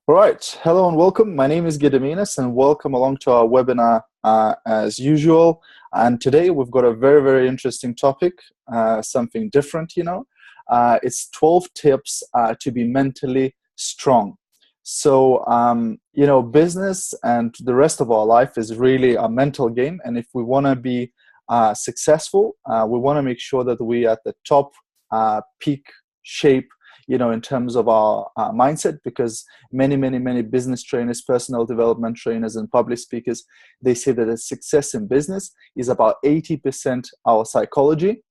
All right. Hello and welcome. My name is Gediminas and welcome along to our webinar as usual. And today we've got a very, very interesting topic, something different. It's 12 tips to be mentally strong. So, business and the rest of our life is really a mental game. And if we want to be successful, we want to make sure that we are at the top peak shape in terms of our mindset, because many business trainers, personal development trainers, and public speakers, they say that a success in business is about 80% our psychology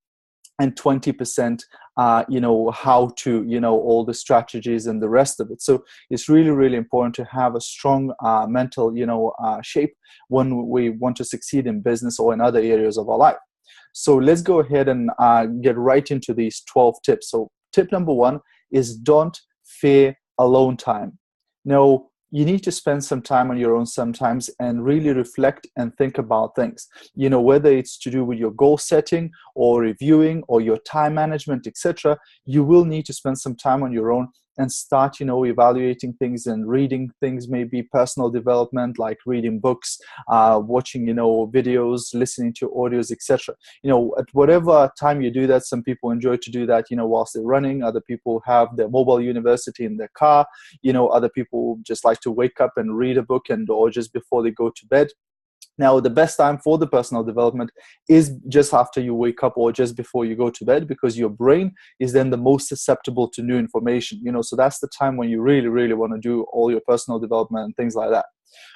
and 20% how to all the strategies and the rest of it. So it's really important to have a strong mental shape when we want to succeed in business or in other areas of our life. So let's go ahead and get right into these 12 tips. So tip number one is don't fear alone time. Now, you need to spend some time on your own sometimes and really reflect and think about things, whether it's to do with your goal setting or reviewing or your time management, etc. You will need to spend some time on your own and start, evaluating things and reading things, maybe personal development, like reading books, watching, videos, listening to audios, etc. At whatever time you do that, some people enjoy to do that, whilst they're running. Other people have their mobile university in their car. Other people just like to wake up and read a book or just before they go to bed. Now, the best time for the personal development is just after you wake up or just before you go to bed, because your brain is then the most susceptible to new information. So that's the time when you really want to do all your personal development and things like that.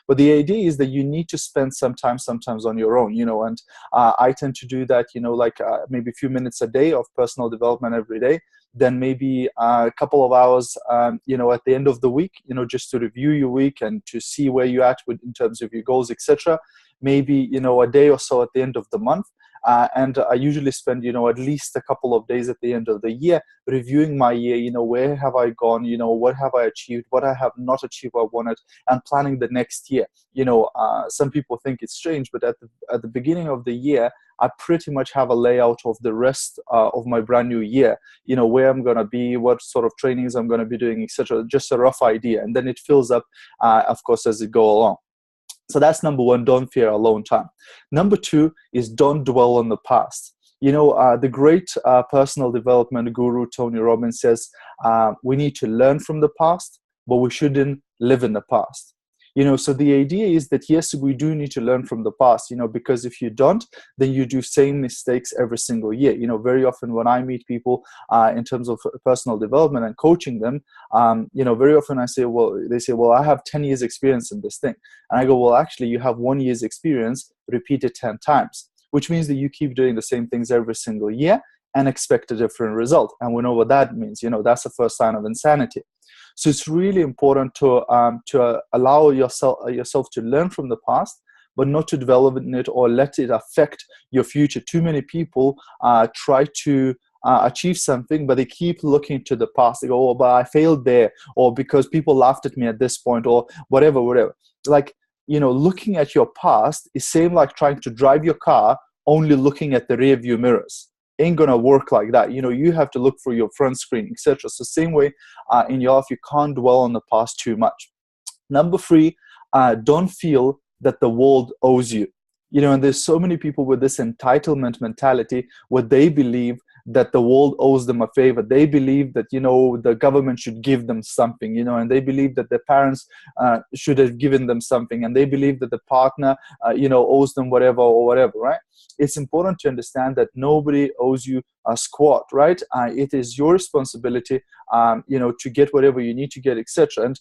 But the idea is that you need to spend some time sometimes on your own, and I tend to do that, maybe a few minutes a day of personal development every day. Then maybe a couple of hours, at the end of the week, just to review your week and to see where you're at in terms of your goals, etc. Maybe, a day or so at the end of the month. And I usually spend, at least a couple of days at the end of the year reviewing my year, where have I gone, what have I achieved, what I have not achieved I wanted, and planning the next year. Some people think it's strange, but at the beginning of the year, I pretty much have a layout of the rest of my brand new year, where I'm going to be, what sort of trainings I'm going to be doing, etc. Just a rough idea. And then it fills up, of course, as it go along. So that's number one, don't fear alone time. Number two is don't dwell on the past. The great personal development guru, Tony Robbins, says we need to learn from the past, but we shouldn't live in the past. So the idea is that, yes, we do need to learn from the past, because if you don't, then you do same mistakes every single year. Very often when I meet people in terms of personal development and coaching them, very often they say, well, I have 10 years experience in this thing. And I go, well, actually you have 1 year's experience repeated 10 times, which means that you keep doing the same things every single year and expect a different result. And we know what that means. That's the first sign of insanity. So it's really important to allow yourself to learn from the past, but not to develop in it or let it affect your future. Too many people try to achieve something, but they keep looking to the past. They go, oh, but I failed there, or because people laughed at me at this point, or whatever. Like, looking at your past is same like trying to drive your car only looking at the rear view mirrors. Ain't gonna work like that. You have to look for your front screen, etc. So same way in your life, you can't dwell on the past too much. Number three, don't feel that the world owes you. And there's so many people with this entitlement mentality where they believe that the world owes them a favor. They believe that, the government should give them something, and they believe that their parents should have given them something, and they believe that the partner, owes them whatever, right? It's important to understand that nobody owes you a squat, right? It is your responsibility, to get whatever you need to get, etc.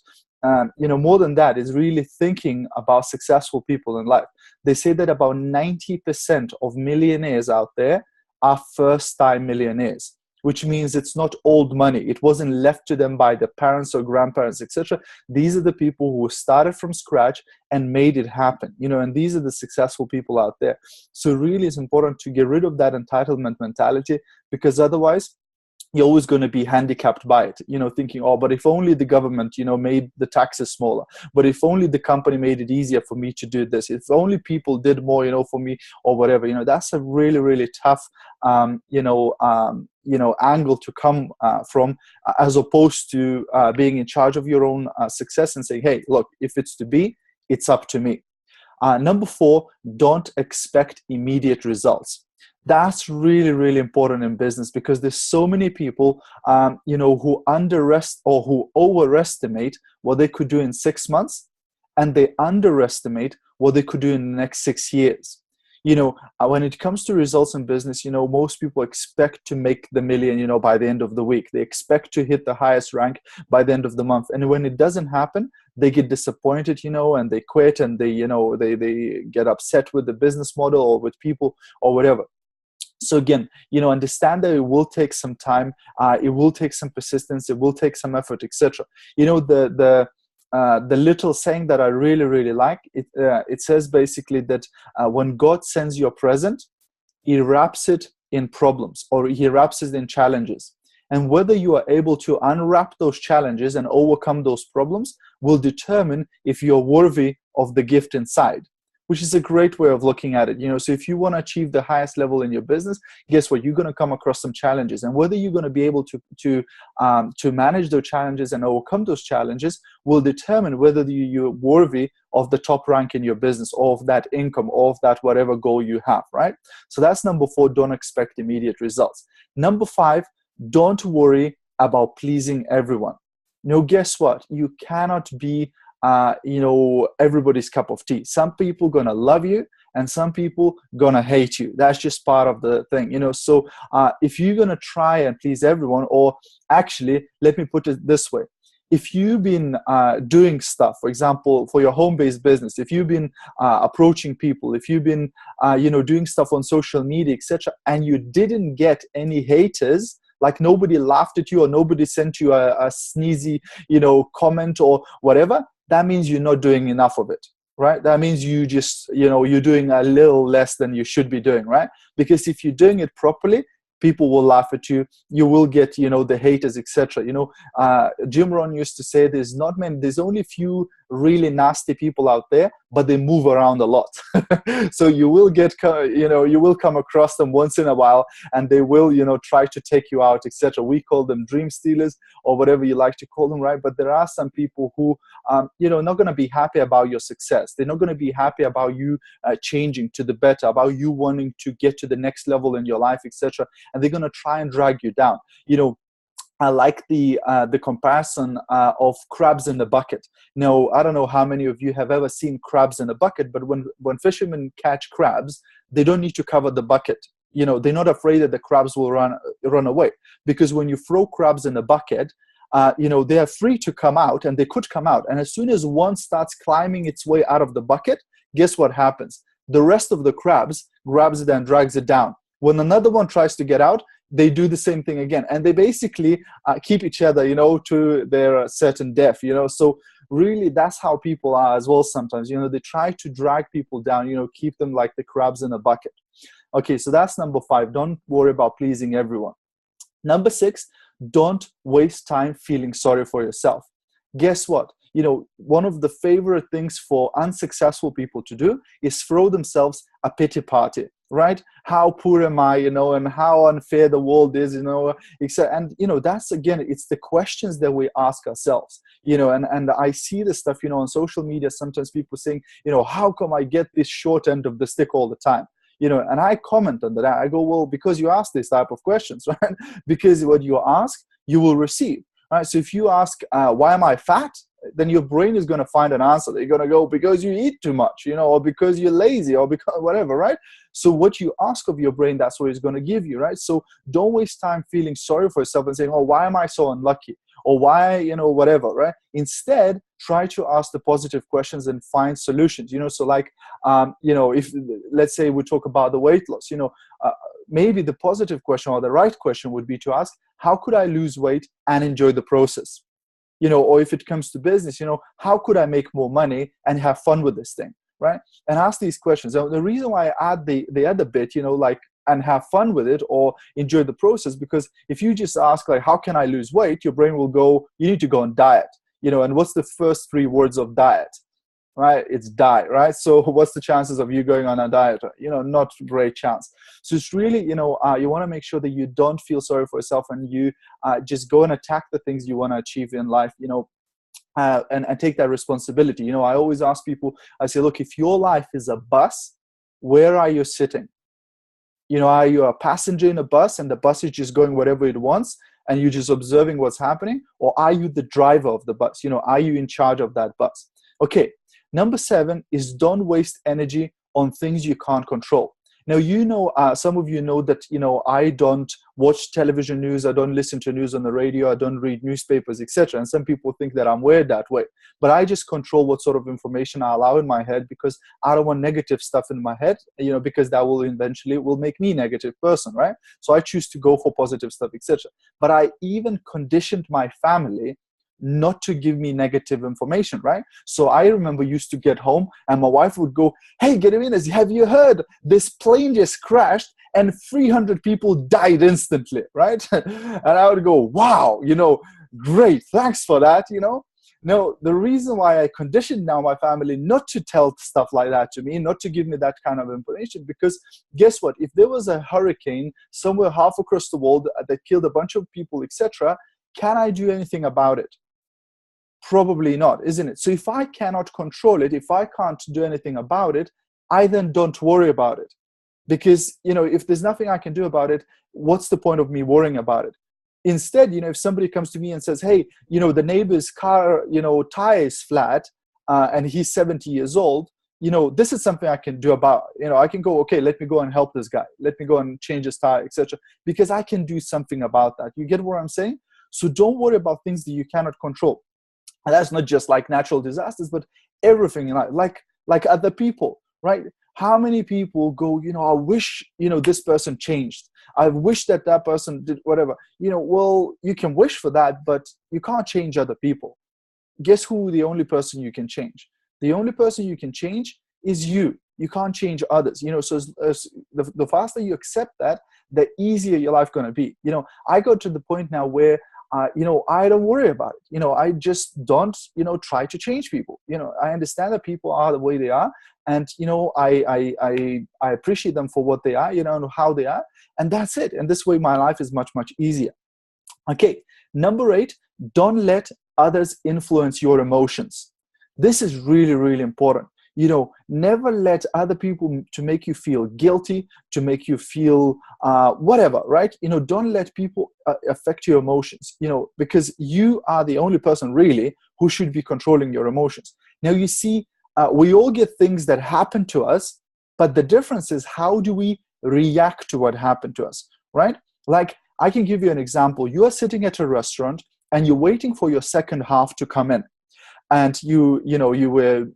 And more than that is really thinking about successful people in life. They say that about 90% of millionaires out there are first-time millionaires, which means it's not old money. It wasn't left to them by their parents or grandparents, etc. These are the people who started from scratch and made it happen, and these are the successful people out there. So really it's important to get rid of that entitlement mentality, because otherwise you're always going to be handicapped by it, thinking, oh, but if only the government, made the taxes smaller, but if only the company made it easier for me to do this, if only people did more, for me, or whatever. That's a really, really tough, angle to come from, as opposed to being in charge of your own success and saying, hey, look, if it's to be, it's up to me. Number 4, don't expect immediate results. That's really, really important in business, because there's so many people, who who overestimate what they could do in 6 months, and they underestimate what they could do in the next 6 years. When it comes to results in business, most people expect to make the million, by the end of the week. They expect to hit the highest rank by the end of the month. And when it doesn't happen, they get disappointed, and they quit, and they get upset with the business model or with people or whatever. So again, understand that it will take some time, it will take some persistence, it will take some effort, etc. The little saying that I really, really like, it says basically that when God sends you a present, he wraps it in problems, or he wraps it in challenges. And whether you are able to unwrap those challenges and overcome those problems will determine if you're worthy of the gift inside, which is a great way of looking at it. So if you want to achieve the highest level in your business, guess what? You're going to come across some challenges, and whether you're going to be able to manage those challenges and overcome those challenges will determine whether you're worthy of the top rank in your business, or of that income, or of that whatever goal you have, right? So that's number 4. Don't expect immediate results. Number 5, don't worry about pleasing everyone. Guess what? You cannot be everybody's cup of tea. Some people gonna love you, and some people gonna hate you. That's just part of the thing, So if you're gonna try and please everyone, or actually, let me put it this way: if you've been doing stuff, for example, for your home-based business, if you've been approaching people, if you've been doing stuff on social media, etc., and you didn't get any haters, like nobody laughed at you, or nobody sent you a sneezy comment or whatever, that means you're not doing enough of it, right? That means you just, you're doing a little less than you should be doing, right? Because if you're doing it properly, people will laugh at you. You will get, the haters, etc. Jim Rohn used to say there's only few really nasty people out there, but they move around a lot. So you will you will come across them once in a while, and they will, try to take you out, etc. We call them dream stealers, or whatever you like to call them, right? But there are some people who, not going to be happy about your success. They're not going to be happy about you changing to the better, about you wanting to get to the next level in your life, etc. And they're going to try and drag you down. I like the comparison of crabs in the bucket. Now, I don't know how many of you have ever seen crabs in a bucket, but when fishermen catch crabs, they don't need to cover the bucket. They're not afraid that the crabs will run away, because when you throw crabs in a bucket, they are free to come out, and they could come out. And as soon as one starts climbing its way out of the bucket, guess what happens? The rest of the crabs grabs it and drags it down. When another one tries to get out, they do the same thing again, and they basically keep each other, to their certain death. So really, that's how people are as well. Sometimes, they try to drag people down, keep them like the crabs in a bucket. Okay, so that's number 5. Don't worry about pleasing everyone. Number 6, don't waste time feeling sorry for yourself. Guess what? One of the favorite things for unsuccessful people to do is throw themselves a pity party, right? How poor am I, and how unfair the world is, and, that's, again, it's the questions that we ask ourselves, and I see this stuff, on social media, sometimes people saying, how come I get this short end of the stick all the time? And I comment on that. I go, well, because you ask this type of questions, right? Because what you ask, you will receive, right? So if you ask, why am I fat? Then your brain is going to find an answer. They're going to go, because you eat too much, or because you're lazy, or because whatever, right? So what you ask of your brain, that's what it's going to give you, right? So don't waste time feeling sorry for yourself and saying, oh, why am I so unlucky? Or why, whatever, right? Instead, try to ask the positive questions and find solutions, so like, if, let's say we talk about the weight loss, maybe the positive question, or the right question, would be to ask, how could I lose weight and enjoy the process? Or if it comes to business, how could I make more money and have fun with this thing, right? And ask these questions. Now, the reason why I add the other bit, like and have fun with it or enjoy the process. Because if you just ask, like, how can I lose weight, your brain will go, you need to go on diet. And what's the first three words of diet? Right? It's die, right? So what's the chances of you going on a diet? Not great chance. So it's really, you want to make sure that you don't feel sorry for yourself, and you just go and attack the things you want to achieve in life, and take that responsibility. I always ask people, I say, look, if your life is a bus, where are you sitting? Are you a passenger in a bus and the bus is just going wherever it wants and you're just observing what's happening? Or are you the driver of the bus? Are you in charge of that bus? Okay. Number 7 is don't waste energy on things you can't control. Now, some of you know that, I don't watch television news, I don't listen to news on the radio, I don't read newspapers, etc. And some people think that I'm weird that way. But I just control what sort of information I allow in my head, because I don't want negative stuff in my head, because that will eventually make me a negative person, right? So I choose to go for positive stuff, etc. But I even conditioned my family not to give me negative information, right? So I remember used to get home and my wife would go, hey, Gediminas, have you heard this plane just crashed and 300 people died instantly, right? And I would go, wow, great, thanks for that, No, the reason why I conditioned now my family not to tell stuff like that to me, not to give me that kind of information, because guess what? If there was a hurricane somewhere half across the world that killed a bunch of people, etc., can I do anything about it? Probably not, isn't it? So if I cannot control it, if I can't do anything about it, I then don't worry about it. Because, if there's nothing I can do about it, what's the point of me worrying about it? Instead, if somebody comes to me and says, hey, the neighbor's car, tire is flat, and he's 70 years old, this is something I can do about, I can go, okay, let me go and help this guy. Let me go and change his tire, etc. Because I can do something about that. You get what I'm saying? So don't worry about things that you cannot control. And that's not just like natural disasters, but everything in life, like other people, right? How many people go, I wish, this person changed. I wish that person did whatever. Well, you can wish for that, but you can't change other people. Guess who the only person you can change? The only person you can change is you. You can't change others. So as the faster you accept that, the easier your life going to be. I got to the point now where I don't worry about it. I just don't, try to change people. I understand that people are the way they are, and I appreciate them for what they are, and how they are, and that's it. And this way, my life is much, much easier. Okay, number 8, don't let others influence your emotions. This is really, really important. Never let other people to make you feel guilty, to make you feel whatever, right? Don't let people affect your emotions, because you are the only person really who should be controlling your emotions. Now, you see, we all get things that happen to us, but the difference is how do we react to what happened to us, right? Like, I can give you an example. You are sitting at a restaurant and you're waiting for your second half to come in, and you were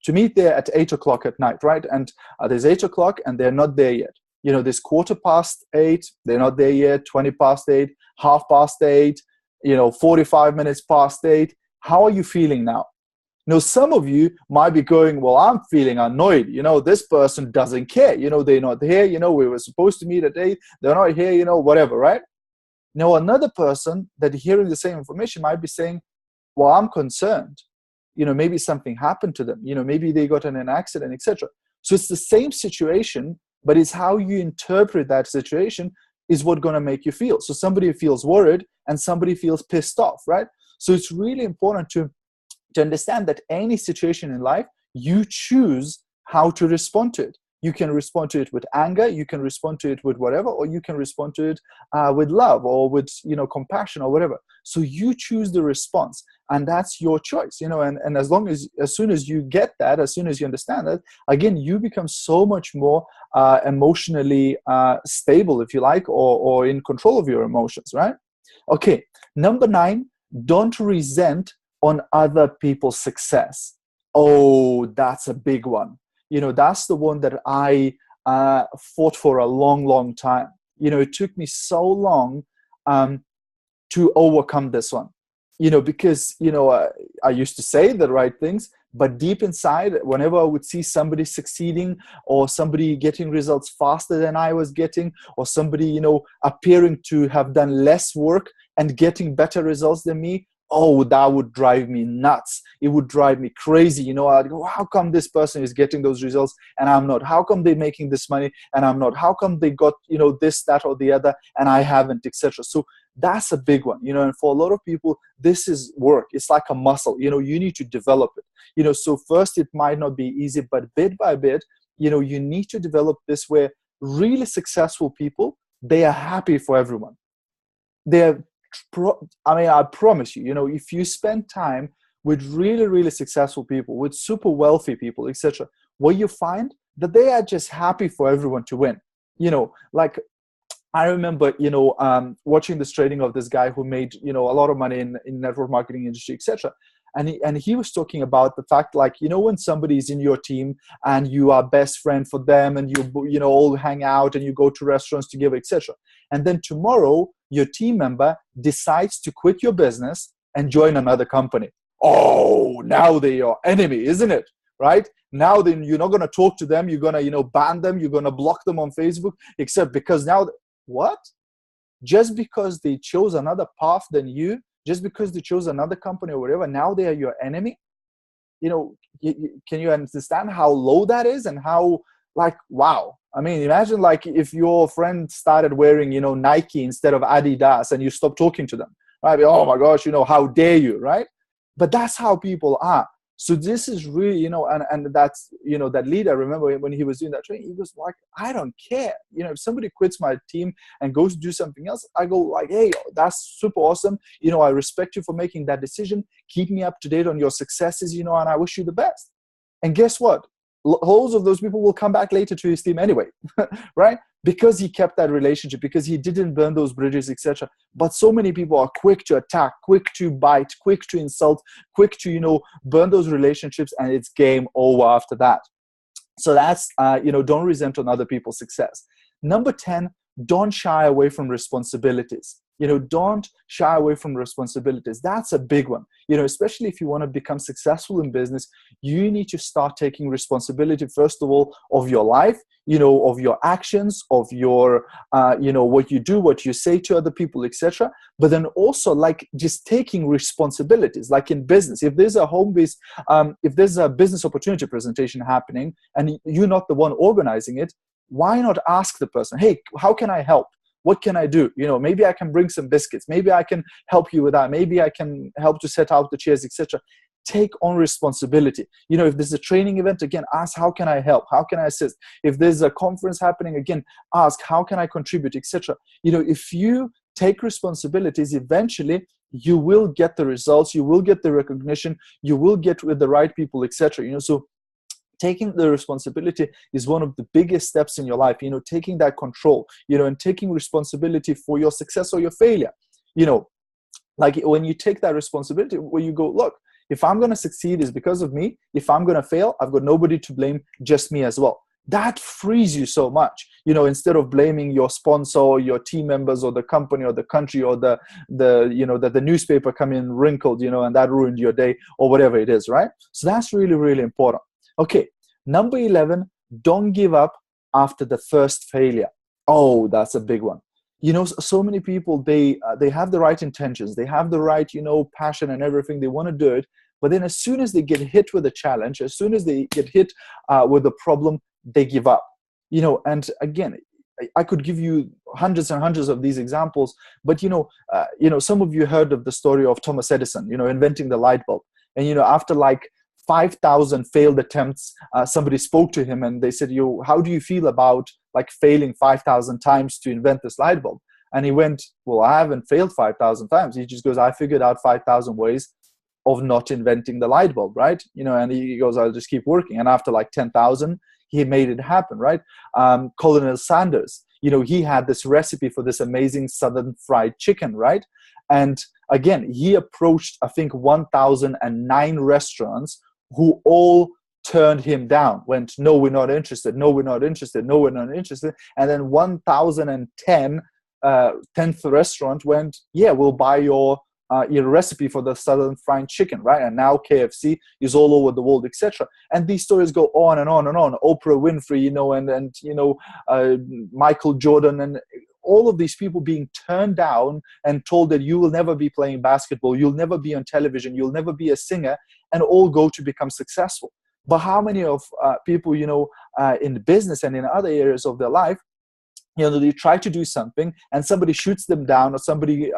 to meet there at 8 o'clock at night, right? And there's 8 o'clock and they're not there yet. There's 8:15, they're not there yet, 20 past 8, 8:30, 45 minutes past 8. How are you feeling now? Some of you might be going, well, I'm feeling annoyed. This person doesn't care. They're not here. We were supposed to meet at 8. They're not here, whatever, right? Now, another person that hearing the same information might be saying, well, I'm concerned. Maybe something happened to them. Maybe they got in an accident, etc. So it's the same situation, but it's how you interpret that situation is what's going to make you feel. So somebody feels worried and somebody feels pissed off, right? So it's really important to understand that any situation in life, you choose how to respond to it. You can respond to it with anger, you can respond to it with whatever, or you can respond to it with love or with, compassion or whatever. So you choose the response, and that's your choice, and as soon as you get that, as soon as you understand that, again, you become so much more emotionally stable, if you like, or in control of your emotions, right? Okay, number 9, don't resent on other people's success. Oh, that's a big one. That's the one that I fought for a long, long time. It took me so long to overcome this one, because, I used to say the right things, But deep inside, whenever I would see somebody succeeding, or somebody getting results faster than I was getting, or somebody, you know, appearing to have done less work and getting better results than me, oh, that would drive me nuts. It would drive me crazy. You know, I'd go, how come this person is getting those results and I'm not? How come they're making this money and I'm not? How come they got, you know, this, that, or the other and I haven't, etc. So that's a big one, you know, and for a lot of people, this is work. It's like a muscle, you know, you need to develop it, you know. So first, it might not be easy, but bit by bit, you know, you need to develop this where really successful people, they are happy for everyone. They're, I mean, I promise you, you know, if you spend time with really, really successful people, with super wealthy people, etc., what you find that they are just happy for everyone to win. You know, like I remember, you know, watching this trading of this guy who made, you know, a lot of money in network marketing industry, etc. And he was talking about the fact, like, you know, when somebody is in your team and you are best friend for them and you know, all hang out and you go to restaurants together, etc. And then tomorrow your team member decides to quit your business and join another company. Oh, now they are enemy, isn't it? Right? Now then you're not going to talk to them. You're going to, you know, ban them. You're going to block them on Facebook, except because now, what? Just because they chose another path than you, just because they chose another company or whatever, now they are your enemy? You know, can you understand how low that is and how, like, wow. I mean, imagine like if your friend started wearing, you know, Nike instead of Adidas and you stop talking to them, right? Oh my gosh, you know, how dare you, right? But that's how people are. So this is really, you know, and that's, you know, that leader, remember when he was doing that training, he was like, I don't care. You know, if somebody quits my team and goes to do something else, I go like, hey, that's super awesome. You know, I respect you for making that decision. Keep me up to date on your successes, you know, and I wish you the best. And guess what? Loads of those people will come back later to his team anyway, right? Because he kept that relationship, because he didn't burn those bridges, etc. But so many people are quick to attack, quick to bite, quick to insult, quick to, you know, burn those relationships, and it's game over after that. So that's, you know, don't resent on other people's success. Number 10, don't shy away from responsibilities. You know, don't shy away from responsibilities. That's a big one. You know, especially if you want to become successful in business, you need to start taking responsibility, first of all, of your life, you know, of your actions, of your, you know, what you do, what you say to other people, etc. But then also, like, just taking responsibilities, like in business. If there's a home-based, if there's a business opportunity presentation happening and you're not the one organizing it, why not ask the person, hey, how can I help? What can I do? You know, maybe I can bring some biscuits. Maybe I can help you with that. Maybe I can help to set out the chairs, etc. Take on responsibility. You know, if there's a training event, again, ask, how can I help? How can I assist? If there's a conference happening, again, ask, how can I contribute, etc. You know, if you take responsibilities, eventually you will get the results, you will get the recognition, you will get with the right people, etc. You know, so taking the responsibility is one of the biggest steps in your life, you know, taking that control, you know, and taking responsibility for your success or your failure. You know, like when you take that responsibility, where you go, look, if I'm going to succeed, it's because of me. If I'm going to fail, I've got nobody to blame, just me as well. That frees you so much, you know, instead of blaming your sponsor or your team members or the company or the country or the you know, that the newspaper come in wrinkled, you know, and that ruined your day or whatever it is, right? So that's really, really important. Okay, number 11, don't give up after the first failure. Oh, that's a big one. You know, so many people, they have the right intentions, they have the right, you know, passion and everything, they want to do it, but then as soon as they get hit with a challenge, as soon as they get hit with a problem, they give up. You know, and again, I could give you hundreds and hundreds of these examples, but you know, some of you heard of the story of Thomas Edison, you know, inventing the light bulb. And you know, after like 5,000 failed attempts, somebody spoke to him and they said, how do you feel about like failing 5,000 times to invent this light bulb? And he went, well, I haven't failed 5,000 times. He just goes, I figured out 5,000 ways of not inventing the light bulb, right? You know, and he goes, I'll just keep working. And after like 10,000, he made it happen, right? Colonel Sanders, you know, he had this recipe for this amazing Southern fried chicken, right? And again, he approached, I think, 1,009 restaurants who all turned him down, went, no, we're not interested, no, we're not interested, no, we're not interested. And then 1,010, 10th restaurant went, yeah, we'll buy your recipe for the Southern fried chicken, right? And now KFC is all over the world, etc. And these stories go on and on and on. Oprah Winfrey, Michael Jordan, and all of these people being turned down and told that you will never be playing basketball, you'll never be on television, you'll never be a singer, and all go to become successful. But how many of people, in business and in other areas of their life, they try to do something and somebody shoots them down, or somebody,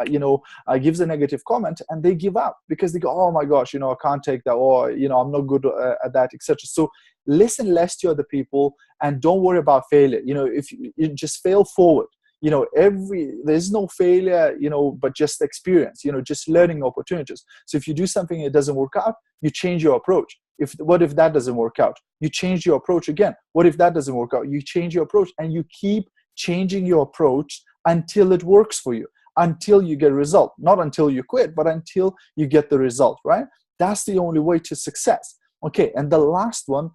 gives a negative comment, and they give up because they go, oh my gosh, I can't take that, or, I'm not good at that, etc. So listen less to other people and don't worry about failure. If you just fail forward, there's no failure, but just experience, just learning opportunities. So if you do something, it doesn't work out, you change your approach. What if that doesn't work out? You change your approach again. What if that doesn't work out? You change your approach, and you keep changing your approach until it works for you, until you get a result. Not until you quit, but until you get the result, right? That's the only way to success. Okay, and the last one,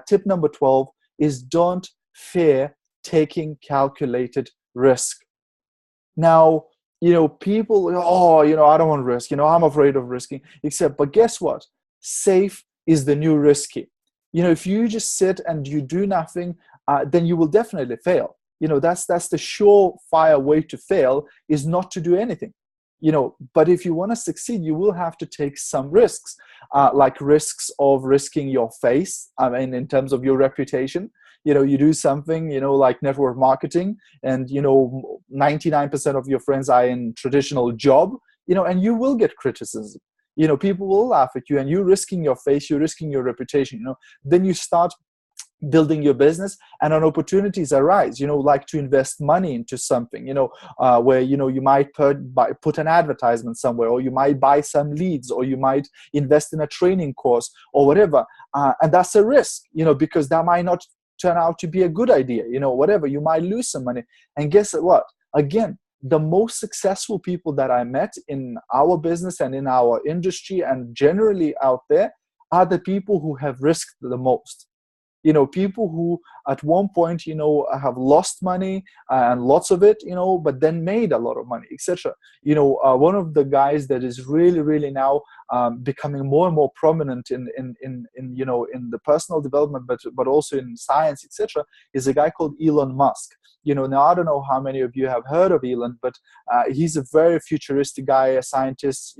tip number 12, is don't fear taking calculated risk. Now, people, I don't want risk, I'm afraid of risking, but guess what? Safe is the new risky. If you just sit and you do nothing, then you will definitely fail. That's the surefire way to fail, is not to do anything. But if you want to succeed, you will have to take some risks, like risks of risking your face. In terms of your reputation, you do something, like network marketing, and 99% of your friends are in traditional job, and you will get criticism. People will laugh at you, and you're risking your face, you're risking your reputation. Then you start building your business, and an opportunities arise, like to invest money into something, where, you might put an advertisement somewhere, or you might buy some leads, or you might invest in a training course or whatever. And that's a risk, because that might not turn out to be a good idea, whatever. You might lose some money. And guess what? Again, the most successful people that I met in our business and in our industry and generally out there are the people who have risked the most. People who at one point, have lost money and lots of it, but then made a lot of money, etc. One of the guys that is really, really now becoming more and more prominent in the personal development, but also in science, etc., is a guy called Elon Musk. Now I don't know how many of you have heard of Elon, but he's a very futuristic guy, a scientist.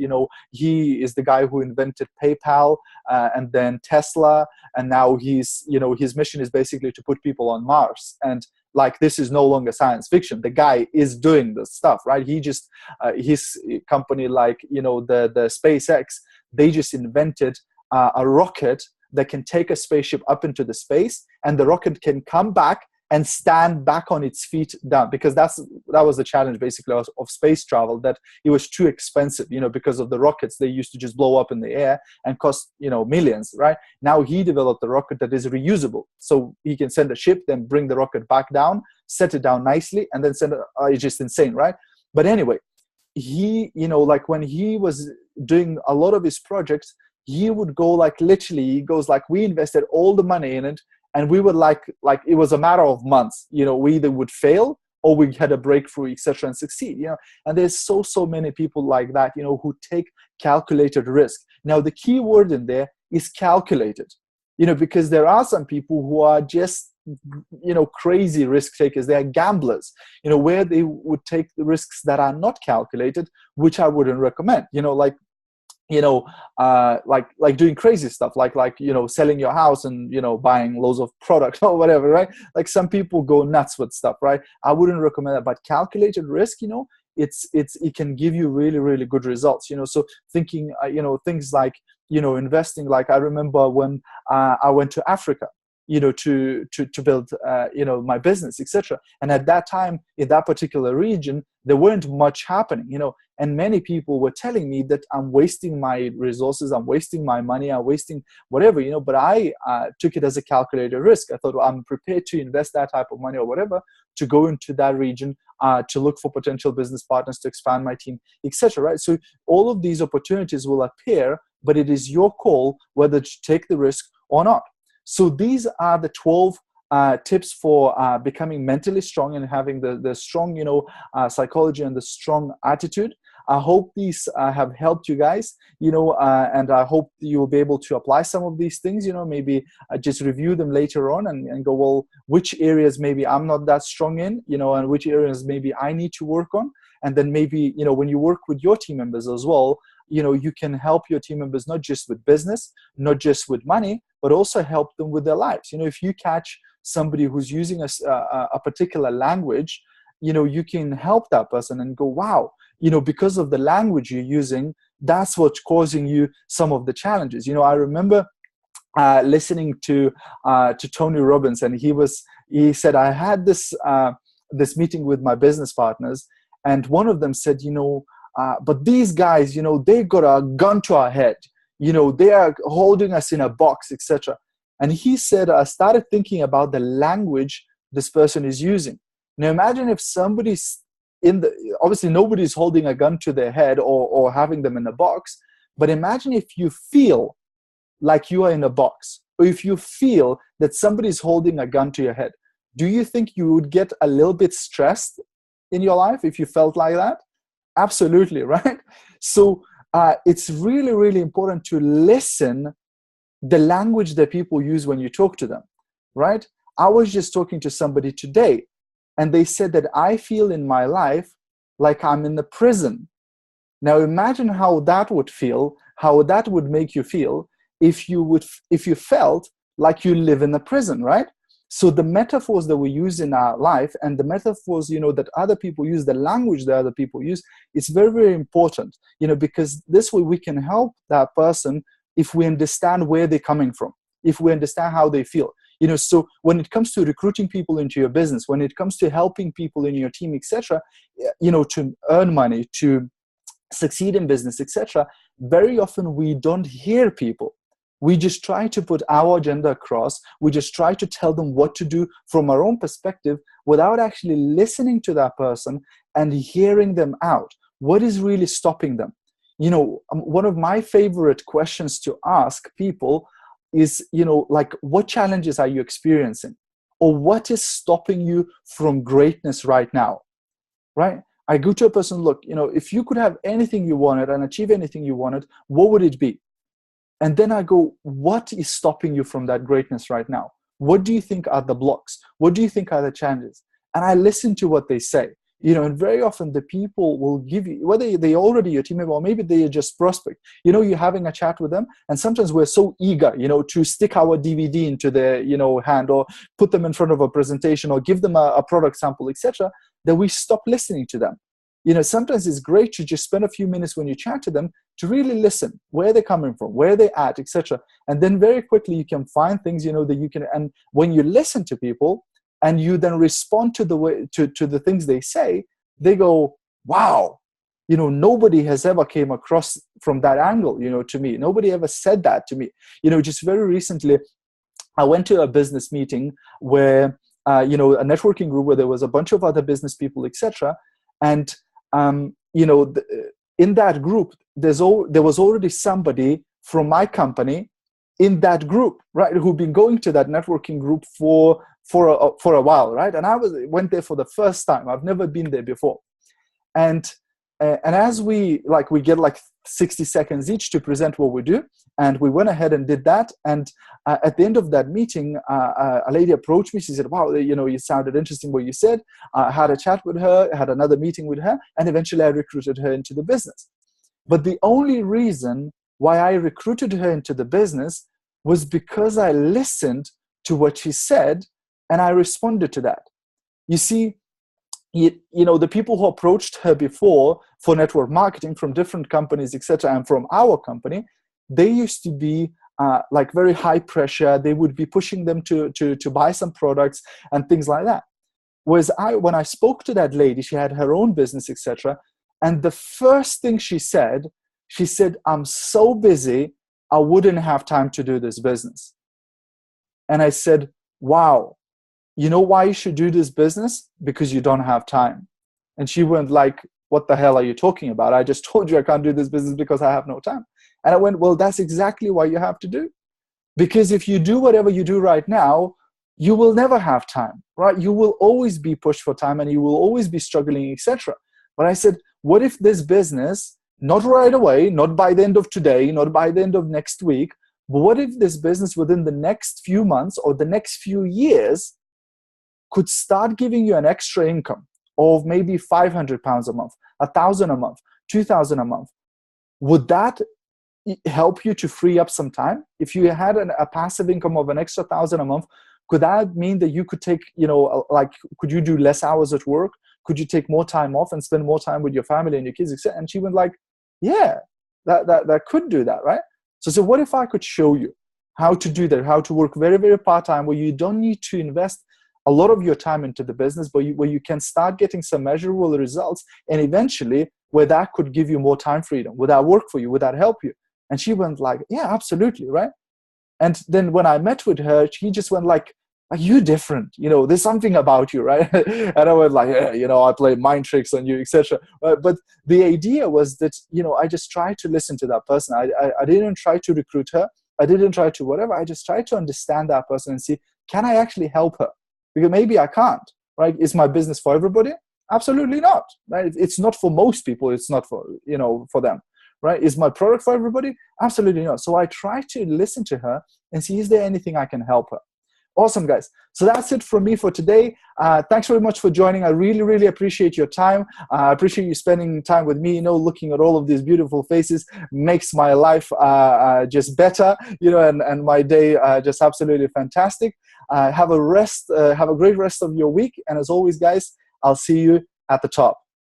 He is the guy who invented PayPal and then Tesla, and now he's, his mission is basically to put people on Mars. And like, this is no longer science fiction. The guy is doing this stuff, right? He just, his company, like, the SpaceX, they just invented a rocket that can take a spaceship up into the space, and the rocket can come back and stand back on its feet down, because that was the challenge basically of space travel, that it was too expensive, because of the rockets. They used to just blow up in the air and cost, millions, right? Now he developed a rocket that is reusable. So he can send a ship, then bring the rocket back down, set it down nicely, and then send it. It's just insane, right? But anyway, he, like when he was doing a lot of his projects, he would go like, literally, he goes like, we invested all the money in it, and we would like it was a matter of months, we either would fail or we had a breakthrough, etc., and succeed, and there's so many people like that, who take calculated risk. Now the key word in there is calculated, because there are some people who are just, crazy risk takers. They are gamblers, where they would take the risks that are not calculated, which I wouldn't recommend, like doing crazy stuff, like selling your house and buying loads of products or whatever, right? Like some people go nuts with stuff, right? I wouldn't recommend that. But calculated risk, it can give you really, really good results. So thinking, things like investing. Like I remember when I went to Africa, to build my business, etc. And at that time, in that particular region, there weren't much happening, and many people were telling me that I'm wasting my resources, I'm wasting my money, I'm wasting whatever, but I took it as a calculated risk. I thought, well, I'm prepared to invest that type of money or whatever to go into that region, to look for potential business partners, to expand my team, etc. Right? So all of these opportunities will appear, but it is your call whether to take the risk or not. So these are the 12 tips for becoming mentally strong and having the strong, psychology and the strong attitude. I hope these have helped you guys, and I hope you'll be able to apply some of these things, maybe just review them later on and go, well, which areas maybe I'm not that strong in, and which areas maybe I need to work on. And then maybe, when you work with your team members as well, you can help your team members not just with business, not just with money, but also help them with their lives. If you catch somebody who's using a particular language, you can help that person and go, wow, because of the language you're using, that's what's causing you some of the challenges. I remember listening to Tony Robbins, and he said, I had this meeting with my business partners, and one of them said, but these guys, they got a gun to our head, they are holding us in a box, etc. And he said, I started thinking about the language this person is using. Now imagine if somebody's obviously nobody's holding a gun to their head or having them in a box, but imagine if you feel like you are in a box, or if you feel that somebody's holding a gun to your head. Do you think you would get a little bit stressed in your life if you felt like that? Absolutely, right? So it's really, really important to listen the language that people use when you talk to them, right? I was just talking to somebody today, and they said that I feel in my life like I'm in the prison. Now imagine how that would feel, how that would make you feel if you felt like you live in a prison, right? So the metaphors that we use in our life, and the metaphors, that other people use, the language that other people use, it's very, very important, because this way we can help that person if we understand where they're coming from, if we understand how they feel. So when it comes to recruiting people into your business, when it comes to helping people in your team, etc., to earn money, to succeed in business, etc., very often we don't hear people. We just try to put our agenda across. We just try to tell them what to do from our own perspective without actually listening to that person and hearing them out. What is really stopping them? One of my favorite questions to ask people is, like, what challenges are you experiencing? Or what is stopping you from greatness right now, right? I go to a person, look, if you could have anything you wanted and achieve anything you wanted, what would it be? And then I go, what is stopping you from that greatness right now? What do you think are the blocks? What do you think are the challenges? And I listen to what they say. And very often the people will give you, whether they already your team member or maybe they are just prospect, you're having a chat with them, and sometimes we're so eager, to stick our DVD into their, hand, or put them in front of a presentation, or give them a product sample, etc., that we stop listening to them. Sometimes it's great to just spend a few minutes when you chat to them to really listen where they're coming from, where they're at, etc. And then very quickly you can find things, that you can, and when you listen to people, and you then respond to the way to the things they say, they go, wow, nobody has ever came across from that angle, to me. Nobody ever said that to me. Just very recently, I went to a business meeting where, a networking group where there was a bunch of other business people, etc. And, in that group, there was already somebody from my company in that group, right, who've been going to that networking group for a while, right? And I went there for the first time. I've never been there before. And as we get 60 seconds each to present what we do, and we went ahead and did that. And at the end of that meeting, a lady approached me. She said, wow, you sounded interesting what you said. I had a chat with her, had another meeting with her, and eventually I recruited her into the business. But the only reason why I recruited her into the business was because I listened to what she said and I responded to that. You see, the people who approached her before for network marketing from different companies, etc., and from our company, they used to be very high pressure. They would be pushing them to buy some products and things like that. Whereas when I spoke to that lady, she had her own business, etc., and the first thing she said, I'm so busy, I wouldn't have time to do this business. And I said, wow, you know why you should do this business? Because you don't have time. And she went like, what the hell are you talking about? I just told you I can't do this business because I have no time. And I went, well, that's exactly what you have to do. Because if you do whatever you do right now, you will never have time, right? You will always be pushed for time and you will always be struggling, etc. But I said, what if this business, not right away, not by the end of today, not by the end of next week, but what if this business within the next few months or the next few years could start giving you an extra income of maybe £500 a month, 1,000 a month, 2,000 a month? Would that help you to free up some time? If you had a passive income of an extra 1,000 a month, could that mean that you could take, could you do less hours at work? Could you take more time off and spend more time with your family and your kids, etc.? And she went like, yeah, that could do that, right? So what if I could show you how to do that, how to work very, very part-time, where you don't need to invest a lot of your time into the business, but where you can start getting some measurable results, and eventually where that could give you more time freedom. Would that work for you? Would that help you? And she went like, yeah, absolutely, right? And then when I met with her, she just went like, you're different, there's something about you, right? And I went like, yeah, I play mind tricks on you, etc. But the idea was that, I just tried to listen to that person. I didn't try to recruit her. I didn't try to whatever. I just tried to understand that person and see, can I actually help her? Because maybe I can't, right? Is my business for everybody? Absolutely not, right? It's not for most people. It's not for, for them, right? Is my product for everybody? Absolutely not. So I try to listen to her and see, is there anything I can help her? Awesome, guys. So that's it from me for today. Thanks very much for joining. I really, really appreciate your time. I appreciate you spending time with me, looking at all of these beautiful faces makes my life just better, and my day just absolutely fantastic. Have a great rest of your week. And as always, guys, I'll see you at the top.